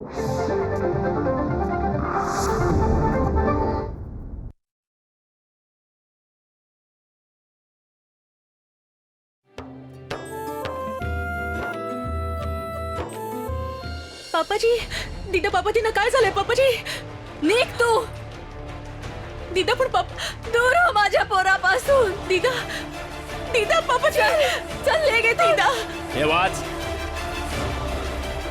पापाजी, दीदा पापाजींना काय झालंय? पापाजी निघ तू. दीदा पण दूर हो माझ्या पोरापासून. दीदा, दीदा पापाजी चल गे दीदा. हे वाच.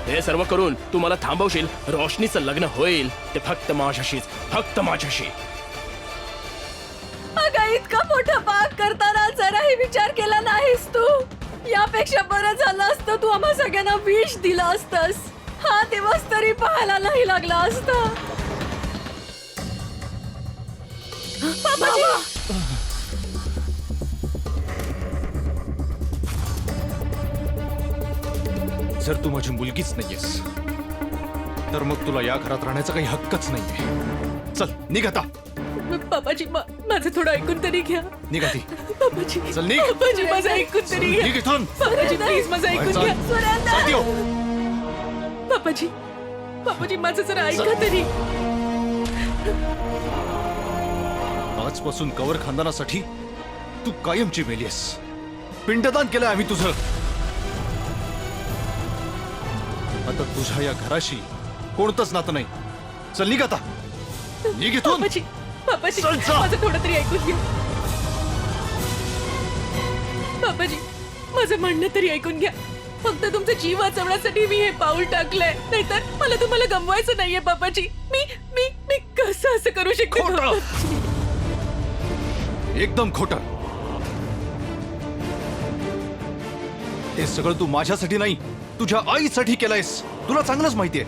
हे सर्व करून तू मला थांबवशील. रोशनीचं लग्न होईल ते फक्त माझ्याशीच, फक्त माझ्याशी. अगं इतका मोठा पाप करताना जराही विचार केला नाहीस तू. यापेक्षा बरं झालं असतं तू आम्हा सगळ्यांना विष दिला असतस. हा दिवस तरी पाहायला नाही लागला असता. पापाजी, जर तू माझी मुलगीच नाहीयेस तर मग तुला या घरात राहण्याचा काही हक्कच नाहीये. चल निघ आता. पापाजी माझं थोडं ऐकून तरी घ्या. निघ आधी. पापाजी, चल निघ. पापाजी माझं ऐकून तरी घ्या. निघ इथून. पापाजी प्लीज माझं ऐकून चल. घ्या. चल देव. पापाजी, पापाजी माझं जरा ऐका तरी. आजपासून कवर खानदानासाठी तू कायमची मेलीस. पिंडदान केलंय आम्ही तुझं. आता तुझ्या या घराशी कोणतंच नातं नाही. चल निघ आता. निघ इथून. पापाजी, पापाजी चल, चल. माझं थोडं तरी ऐकून घ्या. पापाजी माझं म्हणणं तरी ऐकून घ्या. फक्त तुमचा जीव वाचवण्यासाठी मी हे पाऊल टाकलंय. नाहीतर मला तुम्हाला गमवायचं नाहीये. पापाजी मी मी मी कसं असं करू शकते? खोटं. पापाजी? एकदम खोटं. हे सगळं तू माझ्यासाठी नाही तुझ्या आईसाठी केलंयस. तुला चांगलंच माहितीये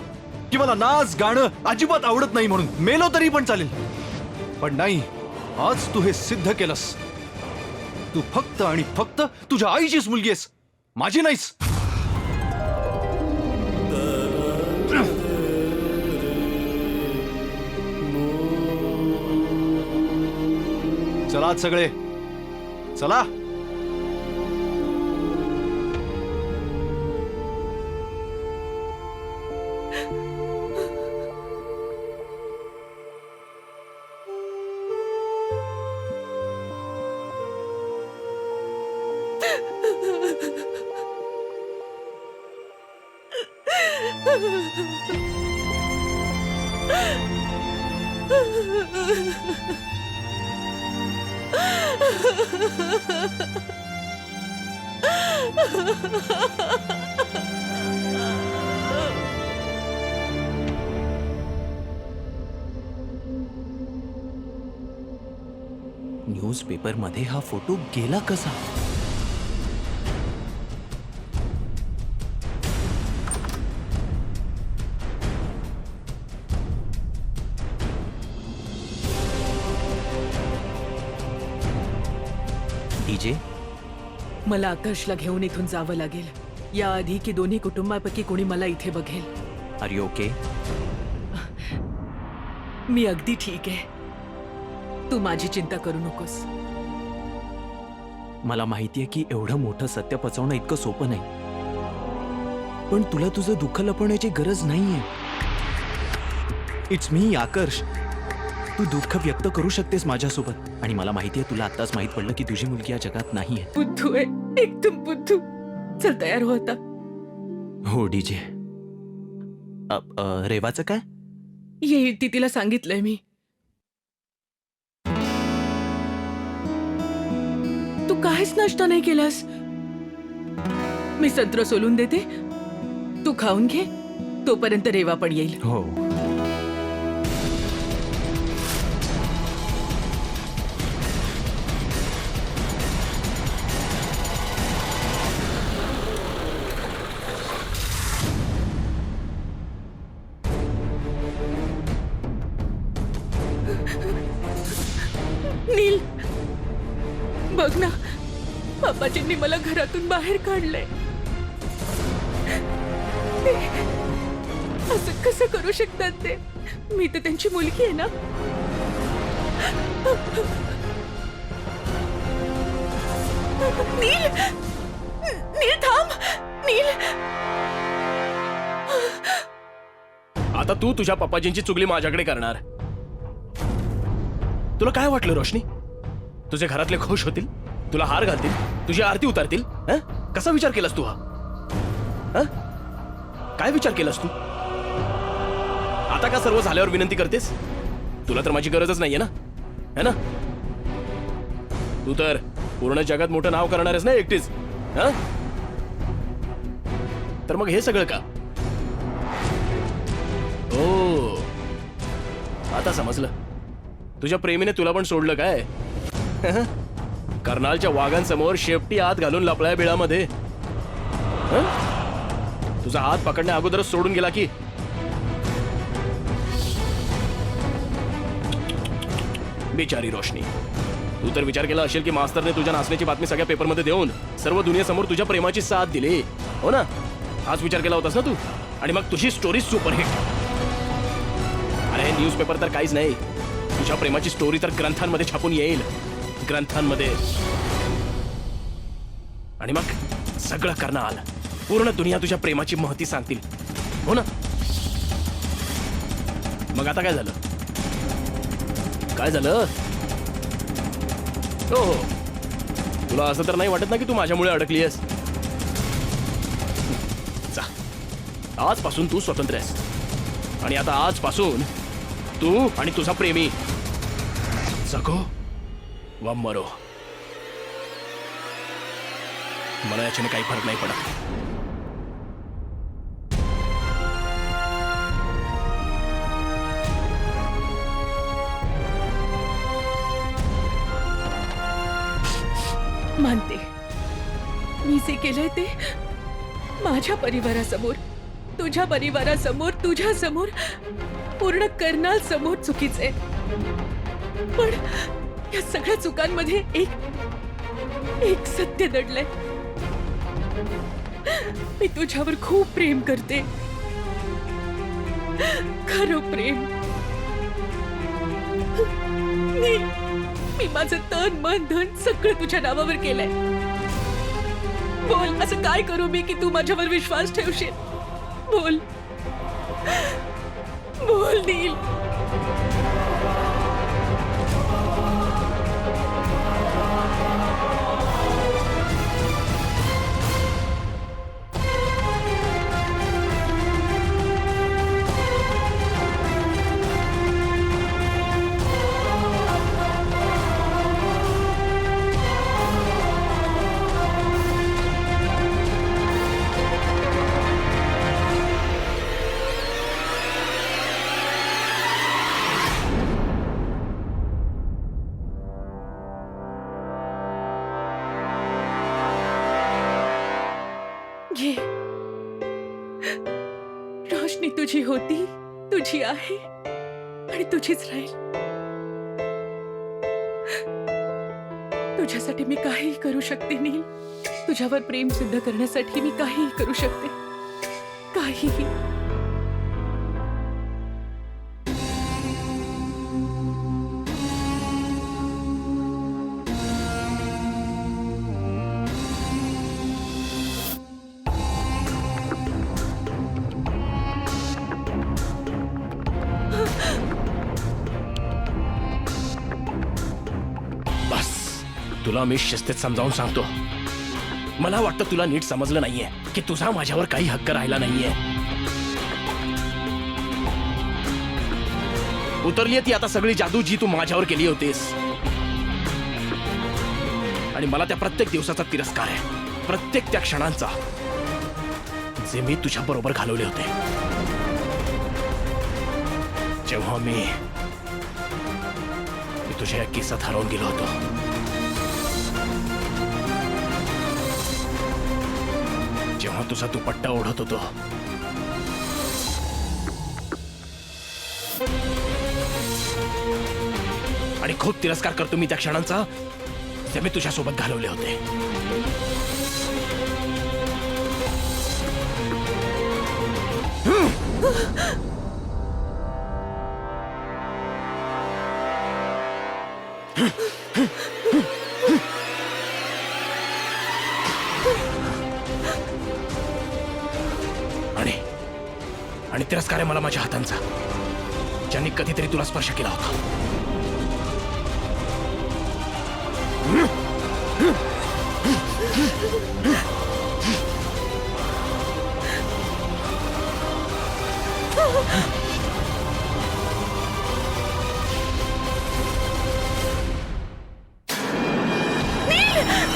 की मला नाच गाणं अजिबात आवडत नाही म्हणून. मेलो तरी पण चालेल. पण नाही, आज तू हे सिद्ध केलंस. तू फक्त आणि फक्त तुझ्या आईचीच मुलगी आहेस, माझी नाहीस. चला आज सगळे चला. न्यूजपेपर मध्ये हा फोटो गेला कसा? डीजे, मला आकाशला घेऊन इथून जावं लागेल. याआधी की दोन्ही कुटुंबापैकी कोणी मला इथे बघेल. R you okay? मी अगदी ठीक आहे. तू माझी चिंता करू नकोस. मला माहितीये की एवढं मोठं सत्य पचवणं इतकं सोपं नाही. पण तुला तुझं दुःख लपवण्याची गरज नाहीये. It's me आकर्ष. तू दुःख व्यक्त करू शकतेस माझ्यासोबत. आणि मला माहितीये तुला आत्ताच माहित पडलं की तुझी मुलगी या जगात नाहीये. बुद्धू आहे, एकदम बुद्धू. चल तयार हो आता. हो डीजे. रेवाचं काय? येईल ती, तिला सांगितलंय मी. तू काहीच नाश्ता नाही केलास. मी संत्र सोलून देते, तू खाऊन घे. तोपर्यंत रेवा पण येईल. हो. नील, बघ ना, पापाजींनी मला घरातून बाहेर काढलंय. असं कसं करू शकतात ते? मी तर त्यांची मुलगी आहे ना. नील, नील थांब. नील, आता तू तुझ्या पप्पाजींची चुगली माझ्याकडे करणार. तुला काय वाटलं रोशनी? तुझे घरातले खुश होतील, तुला हार घालतील, तुझी आरती उतारतील? हं? कसा विचार केलास तू हा? हं? काय विचार केलास तू? आता का सर्व झाल्यावर विनंती करतेस? तुला तर माझी गरजच नाहीये ना, है ना? तू तर पूर्ण जगात मोठं नाव करणार आहेस ना एकटीच. हं? तर मग हे सगळं का? ओ, आता समजलं. तुझ्या प्रेमीने तुला पण सोडलं काय? कर्नालच्या वाघांसमोर शेपटी आत घालून लपलाय बिळामध्ये. हं? तुझा हात पकडण्या अगोदरच सोडून गेला की. बिचारी रोशनी, तू तर विचार केला असेल की मास्तरने तुझ्या नाचण्याची बातमी सगळ्या पेपरमध्ये देऊन सर्व दुनियेसमोर तुझ्या प्रेमाची साथ दिली, हो ना? हाच विचार केला होतास ना तू? आणि मग तुझी स्टोरी सुपरहिट. अरे न्यूजपेपर तर काहीच नाही, तुझ्या प्रेमाची स्टोरी तर ग्रंथांमध्ये छापून येईल, ग्रंथांमध्ये. आणि मग सगळं कर्नाल, पूर्ण दुनिया तुझ्या प्रेमाची महती सांगतील, हो ना? मग आता काय झालं? काय झालं? हो, तुला असं तर नाही वाटत ना की तू माझ्यामुळे अडकली आहेस? जा, आजपासून तू स्वतंत्र आहेस. आणि आता आजपासून तू आणि तुझा प्रेमी जगो वा मरो, मला याच्याने काही फरक नाही पडत. मानते, मी जे केलंय ते माझ्या परिवारासमोर, तुझ्या परिवारासमोर, तुझ्या समोर, पूर्ण कर्नाल समोर चुकीचे. पण या सगळ्या चुकांमध्ये एक सत्य दडलंय. मी तुझ्यावर खूप प्रेम करते, खरं प्रेम. मी माझं तन मन धन सगळं तुझ्या नावावर केलंय. बोल, असं काय करू मी की तू माझ्यावर विश्वास ठेवशील? बोल बोल नील. घे, रोशनी तुझी होती, तुझी आहे आणि तुझीच राहील. तुझ्यासाठी मी काहीही करू शकते नील. तुझ्यावर प्रेम सिद्ध करण्यासाठी मी काहीही करू शकते, काहीही. तुला मी शिस्तीत समजावून सांगतो. मला वाटतं तुला नीट समजलं नाहीये की तुझा माझ्यावर काही हक्क राहिला नाहीये. उतरलीये ती आता सगळी जादू जी तू माझ्यावर केली होतीस. आणि मला त्या प्रत्येक दिवसाचा तिरस्कार आहे, प्रत्येक त्या क्षणांचा जे मी तुझ्या बरोबर घालवले होते. जेव्हा मी तुझ्या या केसात हरवून गेलो होतो. जेव्हा तुझा दुपट्टा ओढत होतो. आणि खूप तिरस्कार करतो मी त्या क्षणांचा जे मी तुझ्यासोबत घालवले होते. आणि तिरस्कार आहे मला माझ्या हातांचा, ज्यांनी कधीतरी तुला स्पर्श केला होता.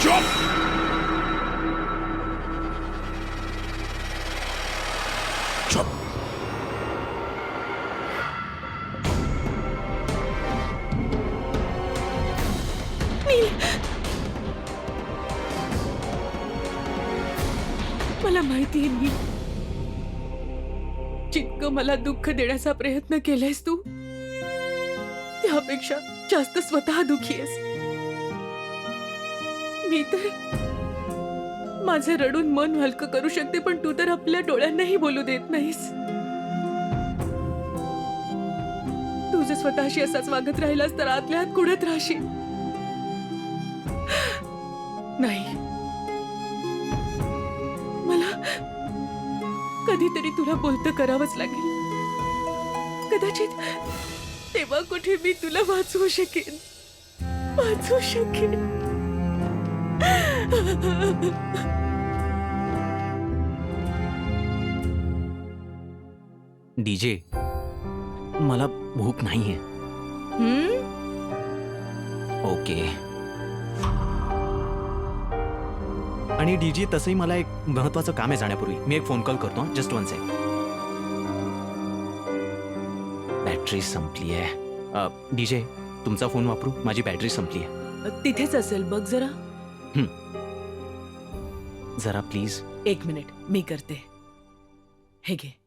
चुप! चुप! मला माहितीये मी जितकं मला दुःख देण्याचा प्रयत्न केलायस तू, त्यापेक्षा जास्त स्वतः दुखी आहेस. मी तर माझे रडून मन हलकं करू शकते, पण तू तर आपल्या डोळ्यांनाही बोलू देत नाहीस. तू जर स्वतःशी असाच वागत राहिलास तर आतल्या आत कुढत राहशील. नाही, मला कधीतरी तुला बोलतं करावंच लागेल. कदाचित तेव्हा कुठे मी तुला वाचवू शकेन. डीजे, मला भूक नाहीये. ओके. आणि डीजे, तसंही मला एक महत्वाचं काम आहे जाण्यापूर्वी. मी एक फोन कॉल करतो. Just 1 second. बॅटरी संपली आहे. डीजे, तुमचा फोन वापरू? माझी बॅटरी संपली आहे. तिथेच असेल बघ जरा. जरा प्लीज. 1 मिनिट, मी करते. हे घे.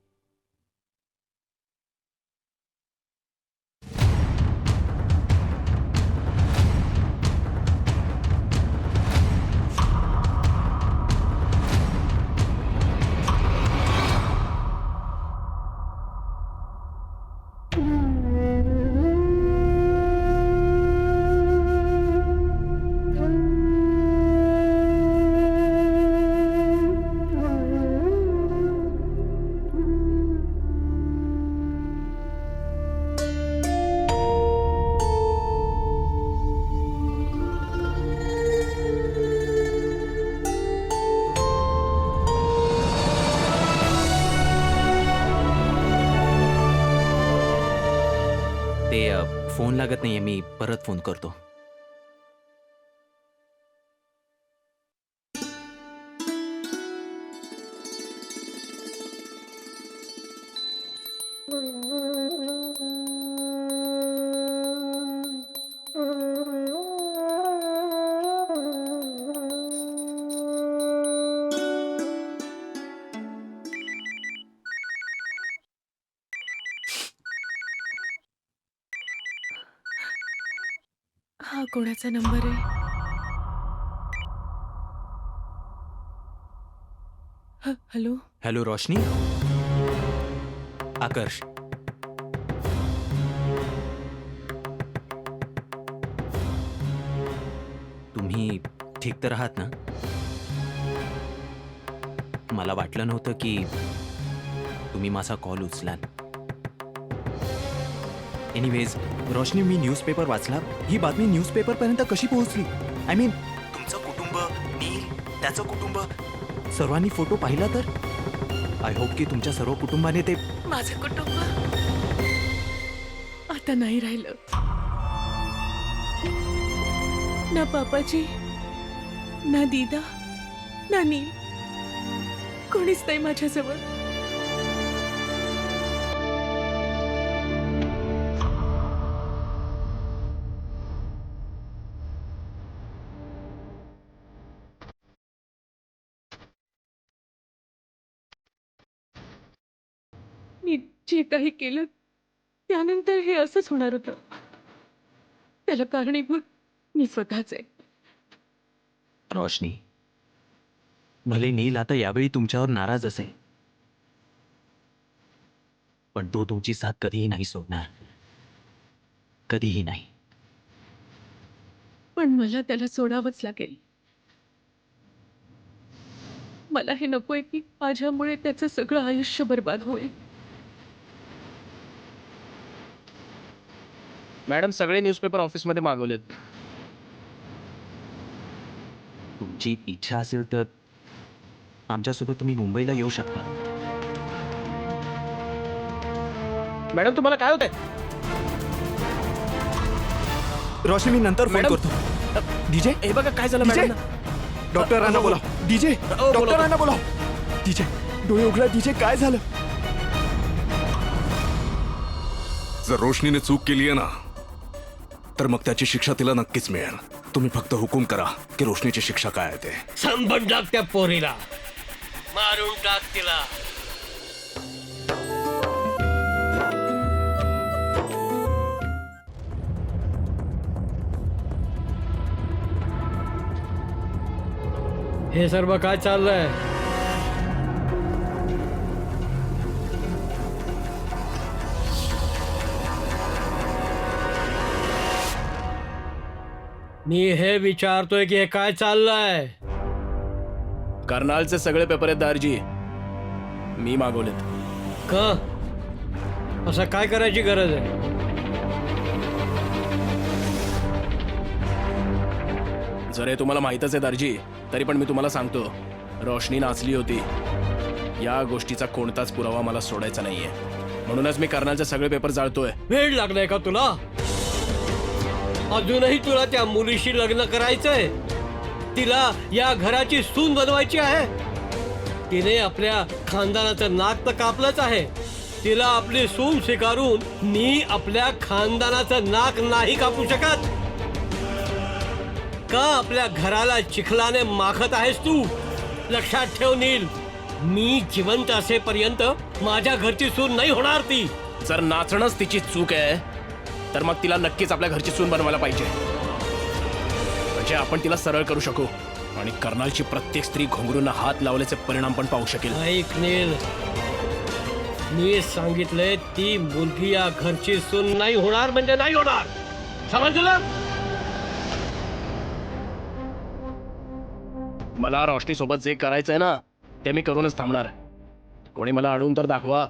फोन लागत नाहीये. मी परत फोन करतो. हा कोणाचा नंबर आहे? हॅलो. हॅलो रोशनी. आकर्ष. तुम्ही ठीक तर आहात ना? मला वाटलं नव्हतं की तुम्ही माझा कॉल उचलाल. एनिवेज रोशनी, मी न्यूजपेपर वाचला. ही बातमी न्यूजपेपरपर्यंत कशी पोहोचली? आय मीन, तुमचं कुटुंब, नील, त्याचं कुटुंब, सर्वांनी फोटो पाहिला तर? आय होप की तुमच्या सर्व कुटुंबाने ते. माझं कुटुंब आता नाही राहिलं. ना पापाजी, ना दीदा, ना नील, कोणीच नाही माझ्याजवळ. मी जे काही केलं त्यानंतर हे असंच होणार होतं. त्याला कारणीभूत मी स्वतःच आहे. रोशनी, भले नील आता यावेळी तुमच्यावर नाराज असेल, पण तो तुमची साथ कधीही नाही सोडणार. कधीही नाही. पण मला त्याला सोडावंच लागेल. मला हे नकोय की माझ्यामुळे त्याचं सगळं आयुष्य बर्बाद होईल. मॅडम सगळे न्यूजपेपर ऑफिसमध्ये मागवलेत. तुमची इच्छा असेल तर आमच्यासोबत तुम्ही मुंबईला येऊ शकता. मॅडम तुम्हाला काय होतंय? रोशनी मी नंतर फोन मॅडम. करतो. डीजे हे बघा काय झालं डीजे मॅडम. डॉक्टरांना बोला. डीजे बोला. डॉक्टरांना बोला. डीजे डोळे उघडा. डीजे काय झालं? जर रोशनीने चूक केली आहे ना तर मग त्याची शिक्षा तिला नक्कीच मिळेल. तुम्ही फक्त हुकूम करा की रोशनीची शिक्षा काय आहे ते. संपण टाक त्या पोरीला, मारून टाक तिला. हे सर्व काय चाललंय? मी हे विचारतोय की हे काय चाललंय? कर्नालचे सगळे पेपर आहेत दारजी, मी मागवलेत. का असं काय करायची गरज आहे? जर हे तुम्हाला माहीतच आहे दारजी, तरी पण मी तुम्हाला सांगतो, रोशनी नाचली होती. या गोष्टीचा कोणताच पुरावा मला सोडायचा नाहीये. म्हणूनच मी कर्नालचे सगळे पेपर जाळतोय. वेळ लागलाय का तुला? अजूनही तुला त्या मुलीशी लग्न करायचंय? तिला या घराची सून बनवायची आहे? तिने आपल्या खानदानाचं नाक तर कापलंच आहे. तिला आपली सून स्वीकारून मी आपल्या खानदानाचं नाक नाही कापू शकत का? आपल्या घराला चिखलाने माखत आहेस तू? लक्षात ठेव नील, मी जिवंत असेपर्यंत माझ्या घरची सून नाही होणार ती. जर नाचणंच तिची चूक आहे तर मग तिला नक्कीच आपल्या घरची सून बनवायला पाहिजे, म्हणजे आपण तिला सरळ करू शकू आणि कर्नालची प्रत्येक स्त्री घोंगरूंना हात लावल्याचे परिणाम पण पाहू शकेल. ऐक नील, मी सांगितलंय ती मुलगी या घरची सून नाही होणार म्हणजे नाही होणार. समजलं? मला रोशनी सोबत जे करायचंय ना ते मी करूनच थांबणार. कोणी मला अडवून तर दाखवा.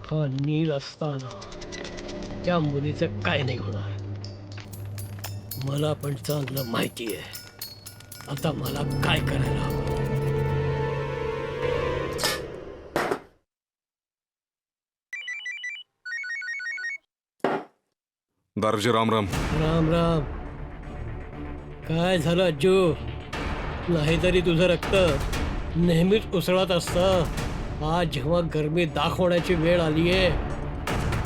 हा नील असताना त्या मुलीचं काय नाही होणार. मला पण चांगलं माहिती आहे आता मला काय करायला हवं. दारजी राम राम. राम राम. काय झालं अज्जू? नाहीतरी तुझं रक्त नेहमीच उसळत असतं. आज जेव्हा गरमी दाखवण्याची वेळ आलीये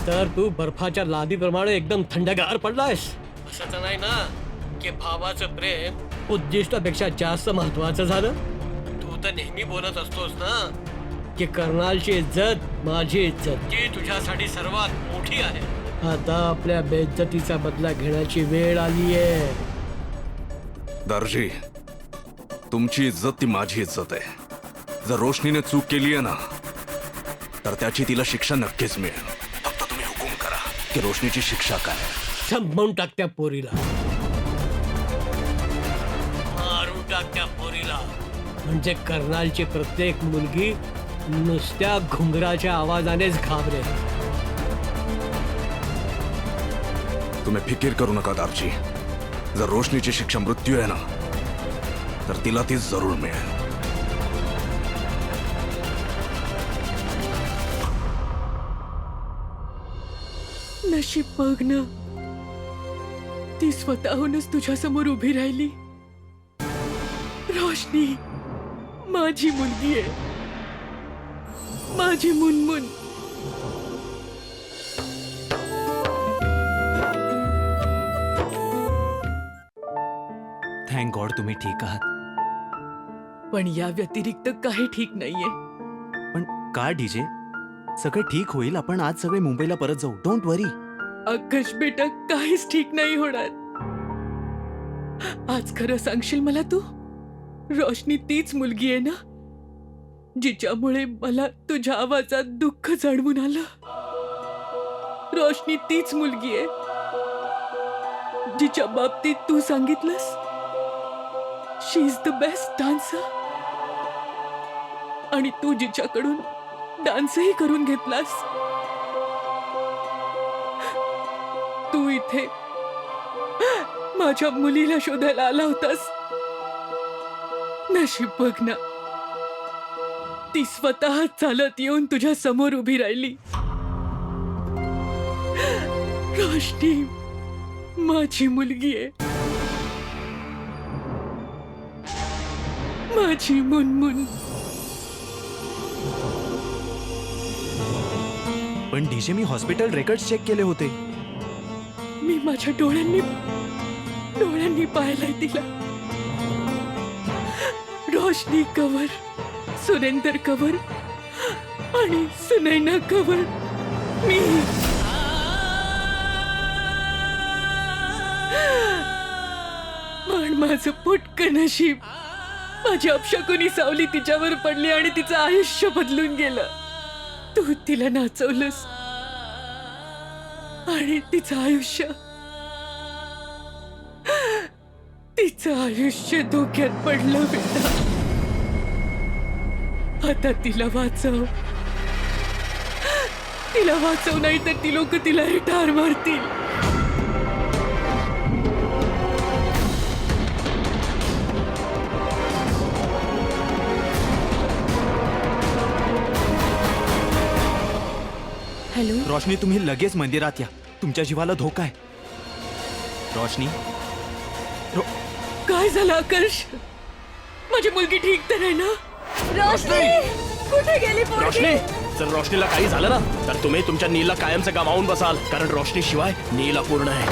तर तू बर्फाच्या लादीप्रमाणे एकदम थंडगार पडलायस. असं तर नाही ना की भावाचं प्रेम उद्दिष्टापेक्षा जास्त महत्वाचं झालं? तू तर नेहमी बोलत असतोस ना की कर्नालची इज्जत माझी इज्जत जी तुझ्यासाठी सर्वात मोठी आहे. आता आपल्या बेइज्जतीचा बदला घेण्याची वेळ आलीये. दारजी, तुमची इज्जत ती माझी इज्जत आहे. जर रोशनीने चूक केली आहे ना तर त्याची तिला शिक्षा नक्कीच मिळेल. फक्त तुम्ही हुकूम करा की रोशनीची शिक्षा काय. संपवून टाक त्या पोरीला, मारून टाक त्या पोरीला, म्हणजे कर्नालची प्रत्येक मुलगी नुसत्या घुंगराच्या आवाजानेच घाबरेल. तुम्ही फिकीर करू नका दारजी. जर रोशनीची शिक्षा मृत्यू आहे ना तर तिला ती जरूर मिळेल. नशीब बघ ना, ती स्वतःहूनच तुझ्या समोर उभी राहिली. रोशनी माझी मुलगी आहे, माझी मुनमुन. थँक गॉड तुम्ही ठीक आहात. पण या व्यतिरिक्त काही ठीक नाहीये. पण का डीजे? सगळं ठीक होईल. आपण आज सगळे मुंबईला परत जाऊ. डोंट वरी. आकाश बेटा, काहीच ठीक नाही होणार. आज खरं सांगशील मला तू? रोशनी तीच मुलगी आहे ना जिच्यामुळे मला तुझ्या आवाजात दुःख जाणवून आलं? रोशनी तीच मुलगी आहे जिच्या बाबतीत तू सांगितलंस शी इज द बेस्ट डान्सर, आणि तू जिच्याकडून डान्सही करून घेतलास. तू इथे माझ्या मुलीला शोधायला आला होतास. नशीब बघ ना, ती स्वतः चालत येऊन तुझ्या समोर उभी राहिली. रोशनी माझी मुलगी आहे, माझी मुनमुन. पण डीजे मी हॉस्पिटल रेकॉर्ड चेक केले होते. मी माझ्या डोळ्यांनी पाहिलंय तिला. रोशनी कवर, सुरेंदर कवर आणि सुनैना कवर. मी पण माझं फुटकं नशीब, माझी अपशकुनी सावली तिच्यावर पडली आणि तिचं आयुष्य बदलून गेलं. तू तिला नाचवलंस आणि तिचं आयुष्य धोक्यात पडलं बेटा. आता तिला वाचव नाही तर ती लोक तिला ठार मारतील. हॅलो रोशनी, तुम्ही लगेच मंदिरात या. तुमच्या जीवाला धोका आहे. रोशनी, काय झालं आकर्ष? माझी मुलगी ठीक तर आहे ना? रोशनी कुठे गेली पोरगी? रोशनी, जर रोशनीला काही झालं ना तर तुम्ही तुमच्या नीलला कायमचं गमावून बसाल, कारण रोशनी शिवाय नील अपूर्ण आहे.